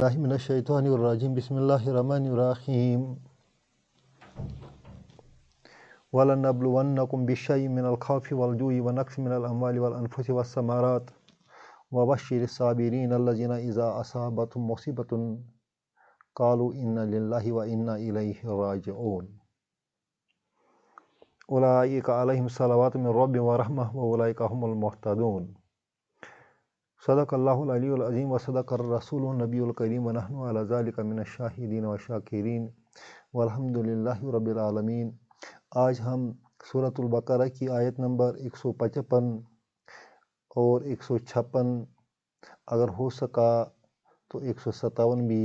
الله من الشيطان الرجيم بسم الله الرحمن الرحيم ولنبلونكم بشيء من الخوف والجوع ونقص من الأموال والأنفس والثمرات وبشر الصابرين الذين إذا أصابتهم مصيبة قالوا إنا لله وإنا إليه راجعون أولئك عليهم صلوات من ربهم ورحمة وأولئك هم المهتدون صدق الله العلی العظیم وصدق الرسول النبی الکریم ونحن علی ذلک من الشاہدین والشاکرین والحمد للہ رب العالمین۔ آج ہم سورۃ البقرہ کی آیت نمبر 155 اور 156، اگر ہو سکا تو 157 بھی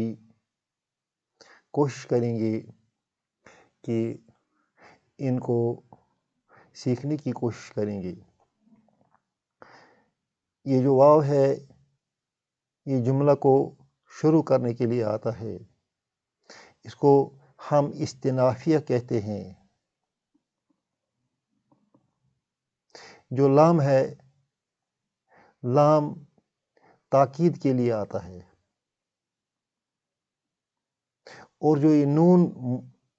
کوشش کریں گے کہ ان کو سیکھنے کی کوشش کریں گے۔ یہ جو واو ہے یہ جملہ کو شروع کرنے کے لیے آتا ہے، اس کو ہم استنافیہ کہتے ہیں۔ جو لام ہے، لام تاکید کے لیے آتا ہے، اور جو یہ نون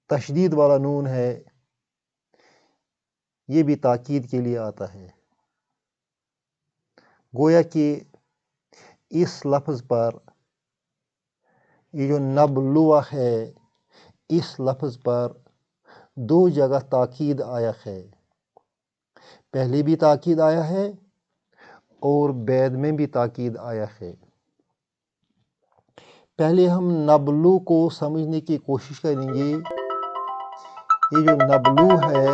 تشدید والا نون ہے یہ بھی تاکید کے لیے آتا ہے۔ گویا کہ اس لفظ پر یہ جو نبلوہ ہے، اس لفظ پر دو جگہ تاکید آیا ہے، پہلے بھی تاکید آیا ہے اور بعد میں بھی تاکید آیا ہے۔ پہلے ہم نبلو کو سمجھنے کی کوشش کریں گے۔ یہ جو نبلو ہے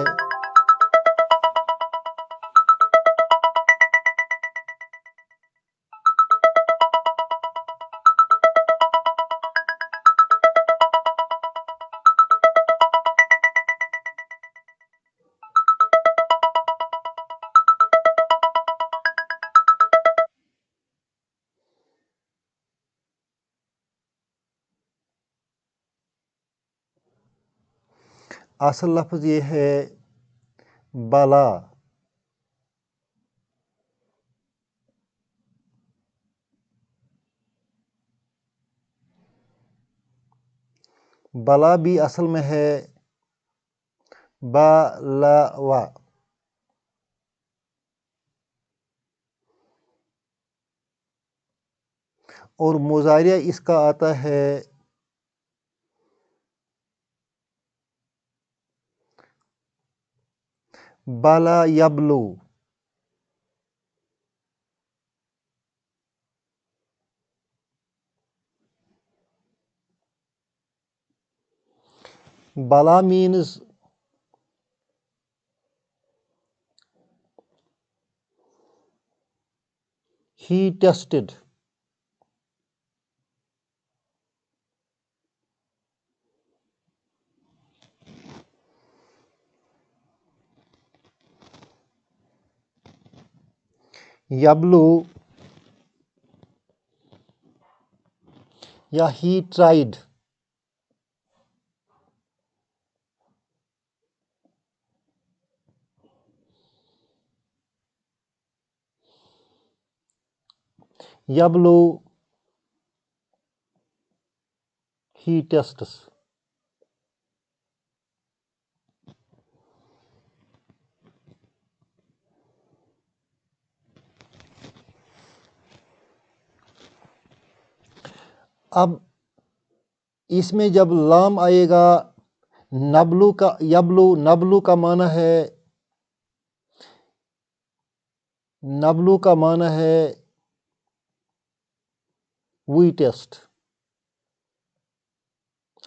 اصل لفظ یہ ہے بلا۔ بلا بھی اصل میں ہے بلوا، اور مضارع اس کا آتا ہے بلا یبلو۔ Bala means he tested. Yablu یا he tried. Yablu he tests. اب اس میں جب لام آئے گا، نبلو کا نبلو کا معنی ہے، نبلو کا معنی ہے وی ٹیسٹ،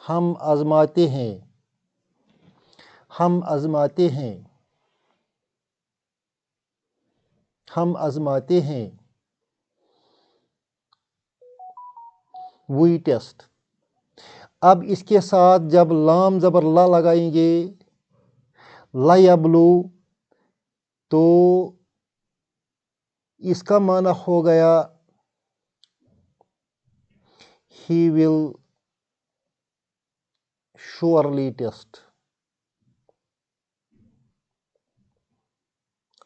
ہم آزماتے ہیں، ہم آزماتے ہیں، ہم آزماتے ہیں، وی ٹیسٹ۔ اب اس کے ساتھ جب لام زبر لا لگائیں گے، لا یبلو، تو اس کا معنی ہو گیا he will surely test۔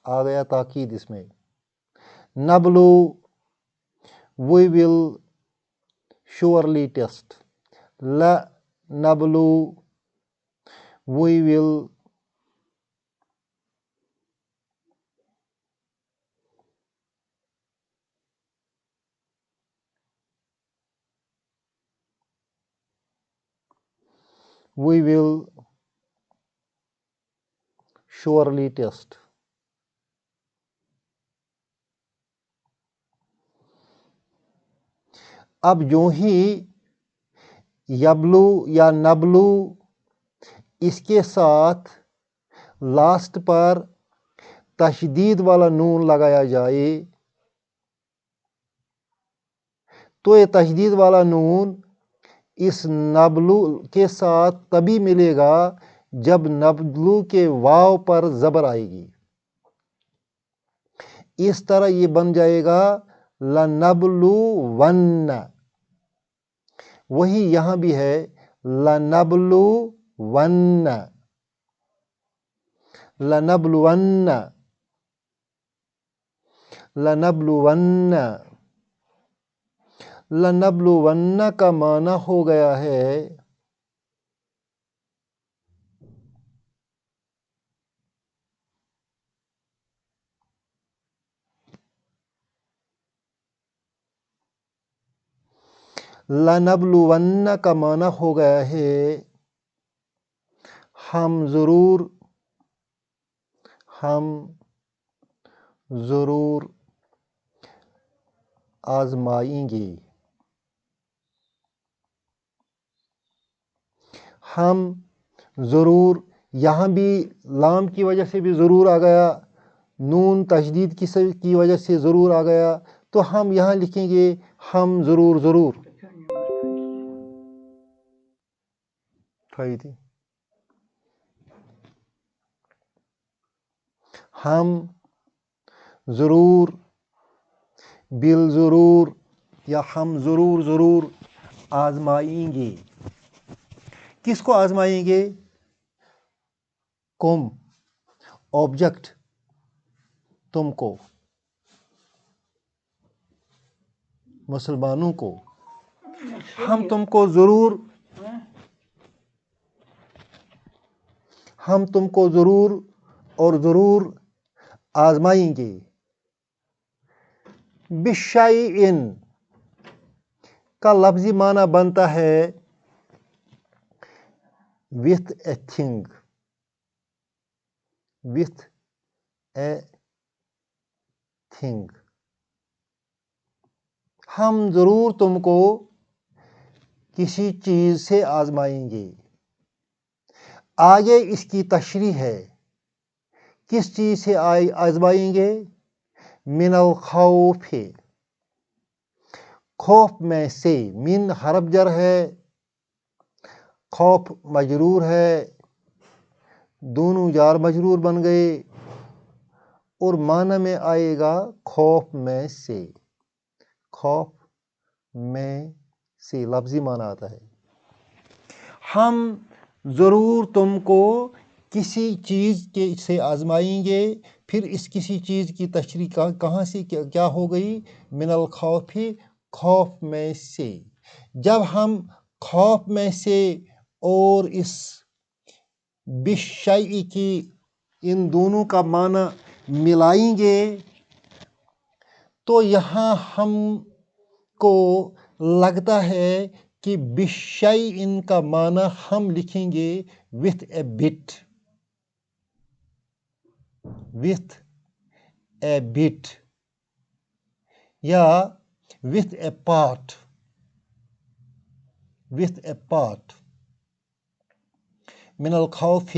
آ گیا تاکید اس میں۔ نبلو we will surely test. La nablu, we will surely test. اب جو ہی یبلو یا نبلو اس کے ساتھ لاسٹ پر تشدید والا نون لگایا جائے تو یہ تشدید والا نون اس نبلو کے ساتھ تبھی ملے گا جب نبلو کے واو پر زبر آئے گی. اس طرح یہ بن جائے گا لَنَبْلُوَنَّ. وہی یہاں بھی ہے لَنَبْلُوَنَّ لَنَبْلُوَنَّ لَنَبْلُوَنَّ. لَنَبْلُوَنَّ کا معنی ہو گیا ہے لَنَبْلُوَنَّ کا معنی ہو گیا ہے ہم ضرور آزمائیں گے. ہم ضرور، یہاں بھی لام کی وجہ سے بھی ضرور آ گیا، نون تشدید کی وجہ سے ضرور آ گیا، تو ہم یہاں لکھیں گے ہم ضرور ہم ضرور بالضرور یا ہم ضرور آزمائیں گے. کس کو آزمائیں گے؟ کم آبجیکٹ تم کو، مسلمانوں کو. ہم تم کو ضرور اور ضرور آزمائیں گے. بِشَیْءٍ کا لفظی معنی بنتا ہے with a thing. ہم ضرور تم کو کسی چیز سے آزمائیں گے. آگے اس کی تشریح ہے، کس چیز سے آزمائیں گے؟ من الخوف، خوف میں سے. من حرف جر ہے، خوف مجرور ہے، دونوں جار مجرور بن گئے اور معنی میں آئے گا خوف میں سے. خوف میں سے لفظی معنی آتا ہے. ہم ضرور تم کو کسی چیز سے آزمائیں گے. پھر اس کسی چیز کی تشریح کہاں سے کیا ہو گئی؟ من الخوف، خوف میں سے. جب ہم خوف میں سے اور اس بِشَیْءٍ کی ان دونوں کا معنی ملائیں گے تو یہاں ہم کو لگتا ہے کہ بِشَیْءٍ کا معنی ہم لکھیں گے with a bit. یا with a part. من الخوف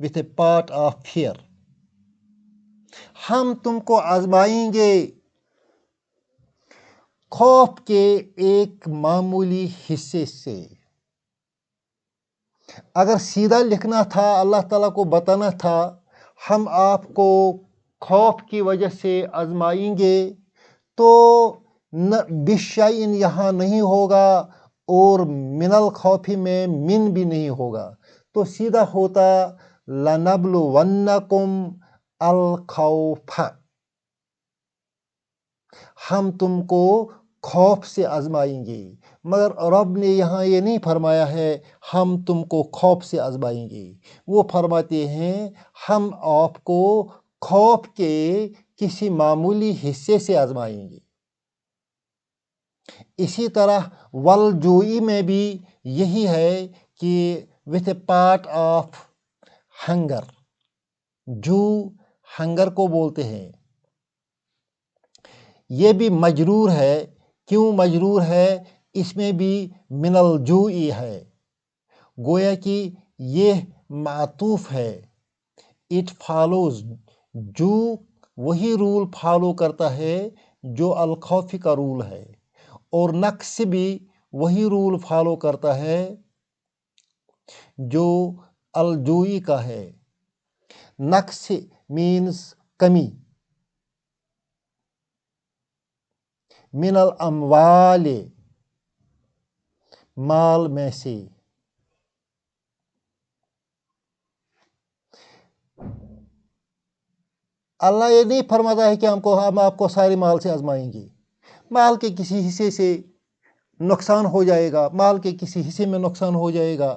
with a part of fear. ہم تم کو آزمائیں گے خوف کے ایک معمولی حصے سے. اگر سیدھا لکھنا تھا، اللہ تعالیٰ کو بتانا تھا ہم آپ کو خوف کی وجہ سے آزمائیں گے، تو بِشَیْءٍ یہاں نہیں ہوگا اور من الخوف میں من بھی نہیں ہوگا، تو سیدھا ہوتا لَنَبْلُوَنَّكُمْ الْخَوْفَ. ہم تم کو خوف سے آزمائیں گے، مگر رب نے یہاں یہ نہیں فرمایا ہے ہم تم کو خوف سے آزمائیں گے، وہ فرماتے ہیں ہم آپ کو خوف کے کسی معمولی حصے سے آزمائیں گے۔ اسی طرح والجوئی میں بھی یہی ہے کہ with a part of hunger، جو ہنگر کو بولتے ہیں، یہ بھی مجرور ہے۔ کیوں مجرور ہے؟ اس میں بھی من الجوئی ہے، گویا کہ یہ معطوف ہے۔ اٹ فالوز، جو وہی رول فالو کرتا ہے جو الخوف کا رول ہے، اور نقص بھی وہی رول فالو کرتا ہے جو الجوئی کا ہے۔ نقص مینز کمی، من الاموال، مال میں سے۔ اللہ یہ نہیں فرماتا ہے کہ ہم آپ کو سارے مال سے آزمائیں گے، مال کے کسی حصے سے نقصان ہو جائے گا، مال کے کسی حصے میں نقصان ہو جائے گا۔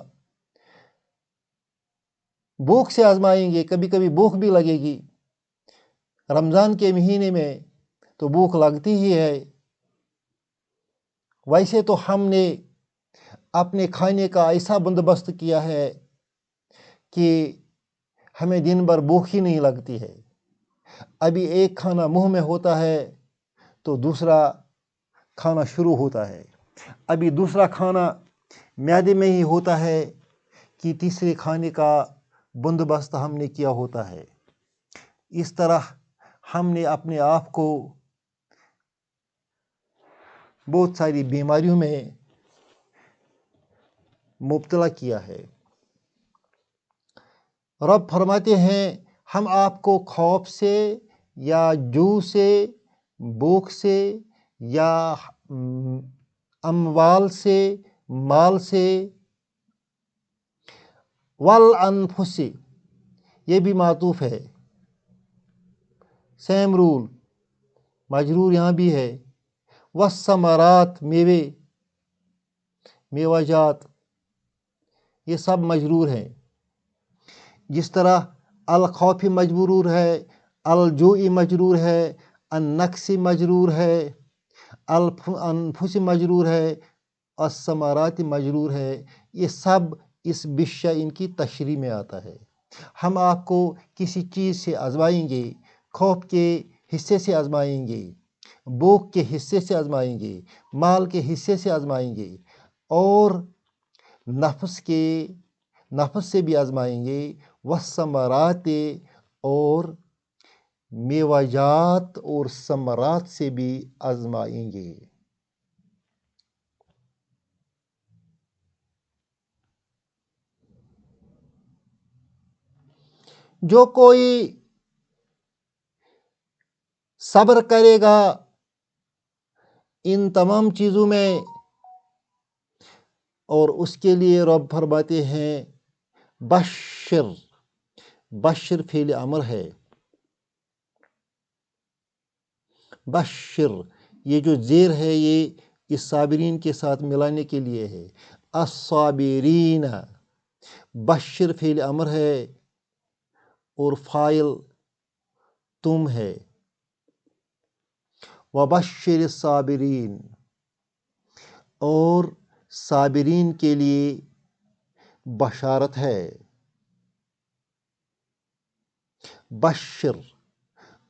بھوک سے آزمائیں گے، کبھی کبھی بھوک بھی لگے گی، رمضان کے مہینے میں تو بھوک لگتی ہی ہے۔ ویسے تو ہم نے اپنے کھانے کا ایسا بندوبست کیا ہے کہ ہمیں دن بھر بھوک ہی نہیں لگتی ہے۔ ابھی ایک کھانا منہ میں ہوتا ہے تو دوسرا کھانا شروع ہوتا ہے، ابھی دوسرا کھانا معدے میں ہی ہوتا ہے کہ تیسرے کھانے کا بندوبست ہم نے کیا ہوتا ہے۔ اس طرح ہم نے اپنے آپ کو بہت ساری بیماریوں میں مبتلا کیا ہے۔ رب فرماتے ہیں ہم آپ کو خوف سے یا جو سے، بھوک سے یا اموال سے، مال سے، والانفس، یہ بھی معطوف ہے، سیم رول، مجرور یہاں بھی ہے۔ والثمرات، میوے، میوہ جات، یہ سب مجرور ہیں۔ جس طرح الخوف مجرور ہے، الجوئی مجرور ہے، النقص مجرور ہے، الانفس مجرور ہے، الثمرات مجرور ہے، یہ سب اس بشین کی تشریح میں آتا ہے۔ ہم آپ کو کسی چیز سے آزمائیں گے، خوف کے حصے سے آزمائیں گے، بھوک کے حصے سے آزمائیں گے، مال کے حصے سے آزمائیں گے، اور نفس سے بھی آزمائیں گے، والثمرات، اور میوہ جات اور ثمرات سے بھی آزمائیں گے۔ جو کوئی صبر کرے گا ان تمام چیزوں میں، اور اس کے لیے رب فرماتے ہیں بشر، بشر فعل امر ہے، بشر، یہ جو زیر ہے یہ اس صابرین کے ساتھ ملانے کے لیے ہے۔ الصابرین، بشر فعل امر ہے اور فاعل تم ہے۔ وبشر الصابرین، اور صابرین کے لیے بشارت ہے۔ بشر،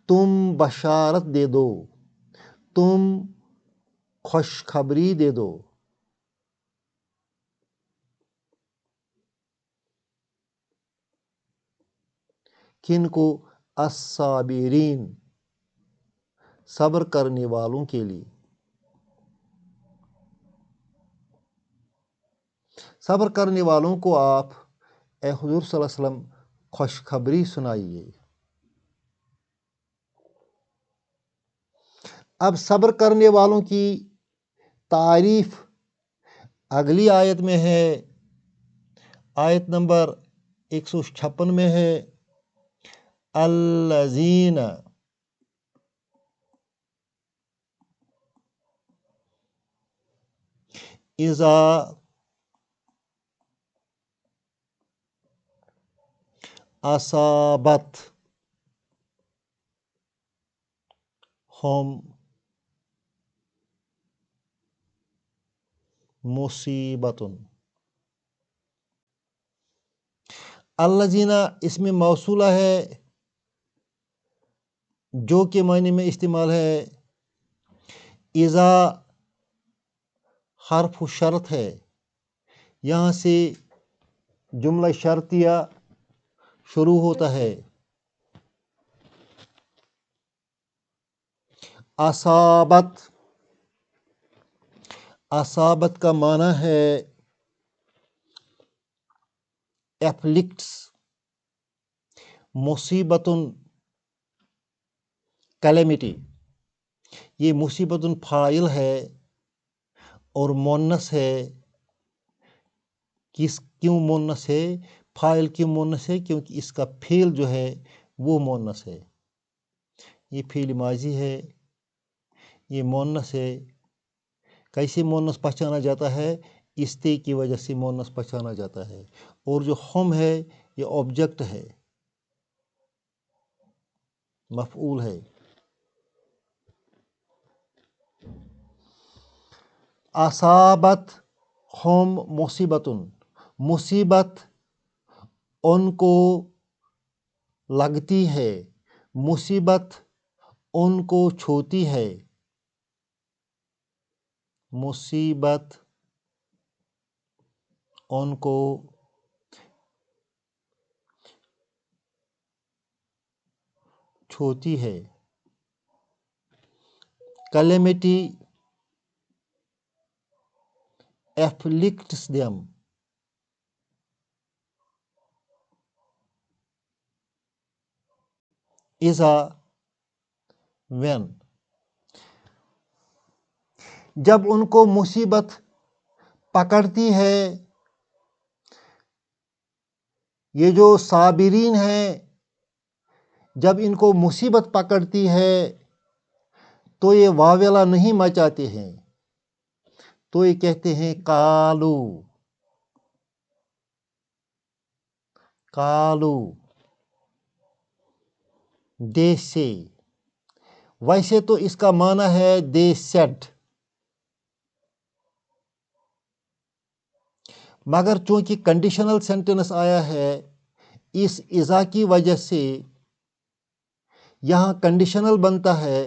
تم بشارت دے دو، تم خوشخبری دے دو۔ کن کو؟ الصابرین، صبر کرنے والوں کے لیے۔ صبر کرنے والوں کو آپ اے حضور صلی اللہ علیہ وسلم خوشخبری سنائیے۔ اب صبر کرنے والوں کی تعریف اگلی آیت میں ہے، آیت نمبر 156 میں ہے، الذین اذا اصابت ہم مصیبت. الذین اس میں موصولہ ہے جو کے معنی میں استعمال ہے. اذا حرف شرط ہے، یہاں سے جملہ شرطیہ شروع ہوتا ہے. اصابت، اصابت کا معنی ہے افلکٹس. مصیبتن کلیمٹی، یہ مصیبتن فاعل ہے اور مونس ہے. کیوں مونس ہے؟ فاعل کیوں مونس ہے؟ کیونکہ اس کا فعل جو ہے وہ مونس ہے. یہ فعل ماضی ہے، یہ مونس ہے. کیسے مونس پہچانا جاتا ہے؟ استے کی وجہ سے مونس پہچانا جاتا ہے. اور جو ہم ہے یہ آبجیکٹ ہے، مفعول ہے. اصابت ہم مصیبتن، مصیبت ان کو لگتی ہے، مصیبت ان کو چھوتی ہے. مصیبت ان کو چھوتی ہے. calamity afflicts them. اذا when، جب ان کو مصیبت پکڑتی ہے. یہ جو صابرین ہیں جب ان کو مصیبت پکڑتی ہے تو یہ واویلا نہیں مچاتے ہیں، تو یہ کہتے ہیں کالو کالو. دے سے، ویسے تو اس کا معنی ہے دے سیٹ، مگر چونکہ کنڈیشنل سینٹنس آیا ہے اس اذا کی وجہ سے یہاں کنڈیشنل بنتا ہے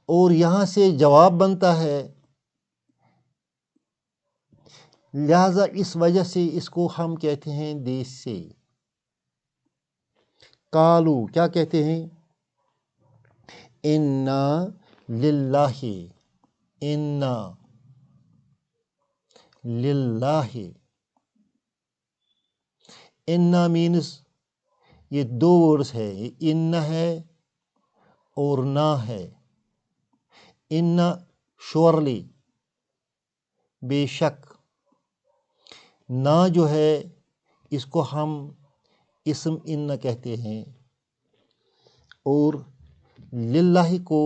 اور یہاں سے جواب بنتا ہے. لہذا اس وجہ سے اس کو ہم کہتے ہیں دے سے. کالو کیا کہتے ہیں؟ انا للہ، انا للہ. انا مینس یہ دو ورڈز ہے، یہ ان ہے اور نا ہے. ان شورلی بے شک، نا جو ہے اس کو ہم اسم ان کہتے ہیں اور للہ کو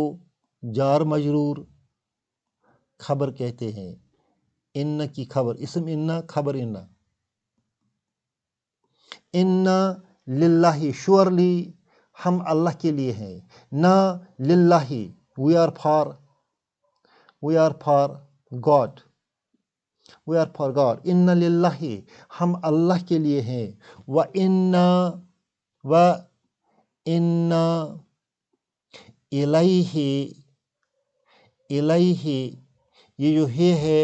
جار مجرور خبر کہتے ہیں. ان کی خبر، اسم ان خبر ان. ان للہ شورلی ہم اللہ کے لیے ہیں. نا للہ we are for God, we are for God. ان للہ ہم اللہ کے لیے ہیں. و ان الیہ یہ جو ہے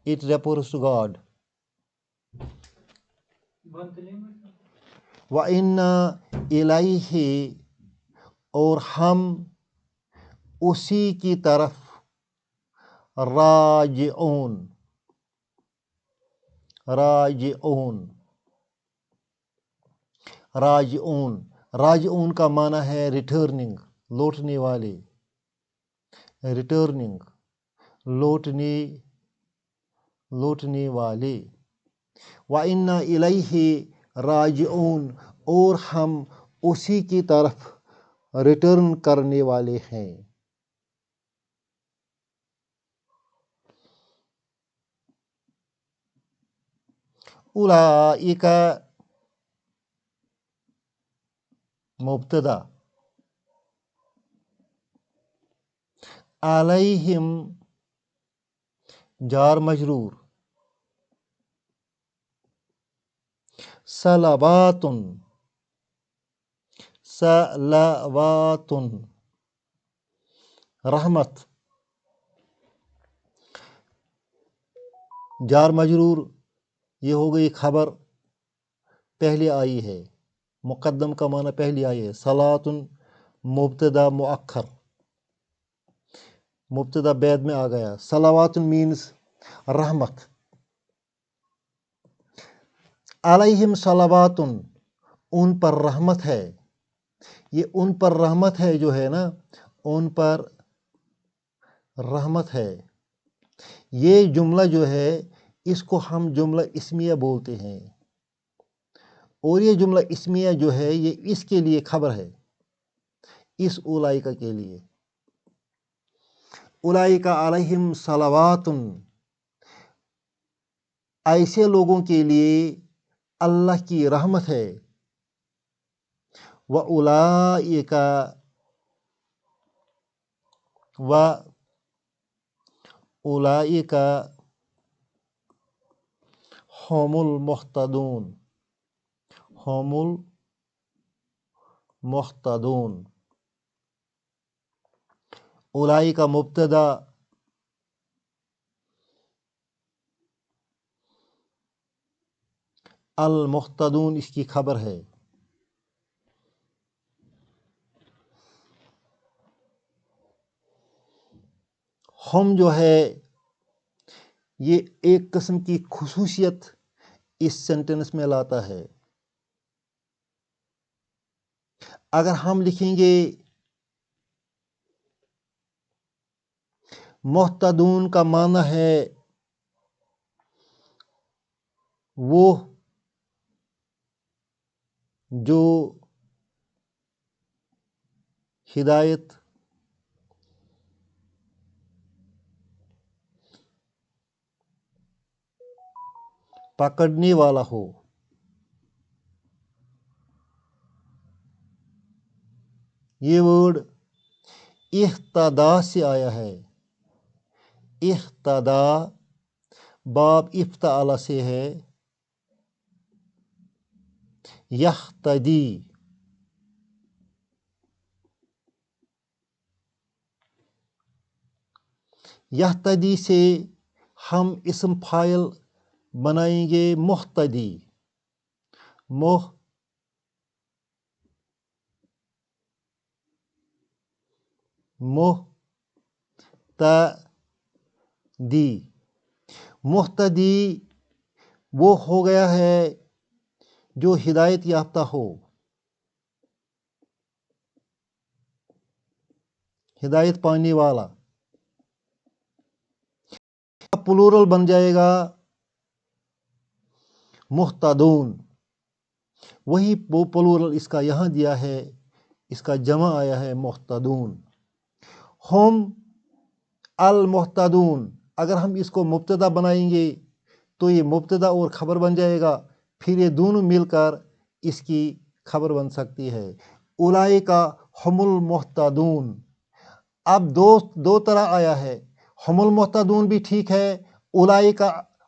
اٹ ریفرز ٹو گاڈ. و ان الیہ اور ہم اسی کی طرف راجعون. راجعون کا معنی ہے ریٹرننگ، لوٹنے والے. ریٹرننگ، لوٹنے والے. وَإِنَّا إِلَيْهِ راجعون اور ہم اسی کی طرف ریٹرن کرنے والے ہیں. اولئک مبتدا، علیہم جار مجرور، صلوات صلوات رحمت، جار مجرور یہ ہو گئی خبر، پہلے آئی ہے، مقدم کا معنی پہلے آئی ہے، صلوات مبتدا مؤخر، مبتدا بعد میں آ گیا، صلوات مینز رحمت، علیہم صلوات ان پر رحمت ہے، یہ ان پر رحمت ہے جو ہے نا، ان پر رحمت ہے، یہ جملہ جو ہے اس کو ہم جملہ اسمیہ بولتے ہیں، اور یہ جملہ اسمیہ جو ہے یہ اس کے لیے خبر ہے، اس اولئک کے لیے، اولئک علیہم صلوات ایسے لوگوں کے لیے اللہ کی رحمت ہے، وَأُولَئِكَ هُمُ الْمُهْتَدُونَ، هم المحتدون، اولئک مبتدا، المحتدون اس کی خبر ہے، ہم جو ہے یہ ایک قسم کی خصوصیت اس سینٹنس میں لاتا ہے، اگر ہم لکھیں گے محتدون کا معنی ہے وہ جو ہدایت پکڑنے والا ہو، یہ ورڈ اہتدا سے آیا ہے، اہتدا باب افتعال سے ہے، یہتدی، یہتدی سے ہم اسم فاعل بنائیں گے مہتدی، مہتدی، مہتدی وہ ہو گیا ہے جو ہدایت یافتہ ہو، ہدایت پانے والا، پلورل بن جائے گا محتدون، وہی پلورل اس کا یہاں دیا ہے، اس کا جمع آیا ہے محتدون، ہم المحتدون، اگر ہم اس کو مبتدا بنائیں گے تو یہ مبتدا اور خبر بن جائے گا، پھر یہ دونوں مل کر اس کی خبر بن سکتی ہے، اولئک ہم المحتدون، اب دو طرح آیا ہے، ہم المحتدون بھی ٹھیک ہے، اولئک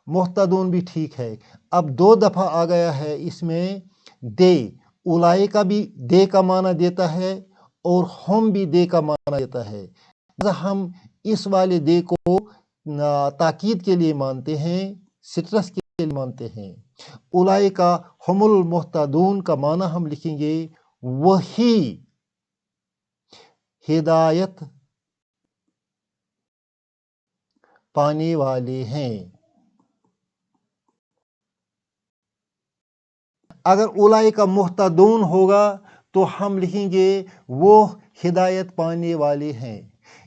محتدون بھی ٹھیک ہے، اب دو دفعہ آ گیا ہے اس میں دے، اولئک بھی دے کا معنی دیتا ہے اور ہم بھی دے کا معنی دیتا ہے، ہم اس والے دے کو تاکید کے لیے مانتے ہیں، سٹرس کے لیے مانتے ہیں، اولئک ہم المحتدون کا معنی ہم لکھیں گے وہی ہدایت پانے والے ہیں، اگر اولئک محتدون ہوگا تو ہم لکھیں گے وہ ہدایت پانے والے ہیں،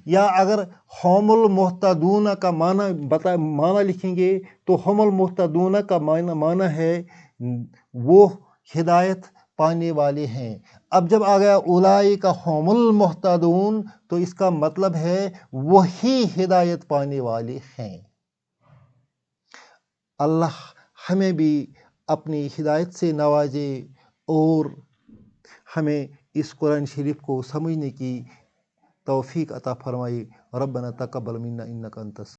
یا اگر ہم المحتدون کا معنی لکھیں گے تو ہم المحتدون کا معنی ہے وہ ہدایت پانے والے ہیں، اب جب آ گیا اولئک ہم المحتدون تو اس کا مطلب ہے وہی ہدایت پانے والے ہیں، اللہ ہمیں بھی اپنی ہدایت سے نوازے اور ہمیں اس قرآن شریف کو سمجھنے کی توفیق عطا فرمائی۔ ربنا تقبل منا انک انت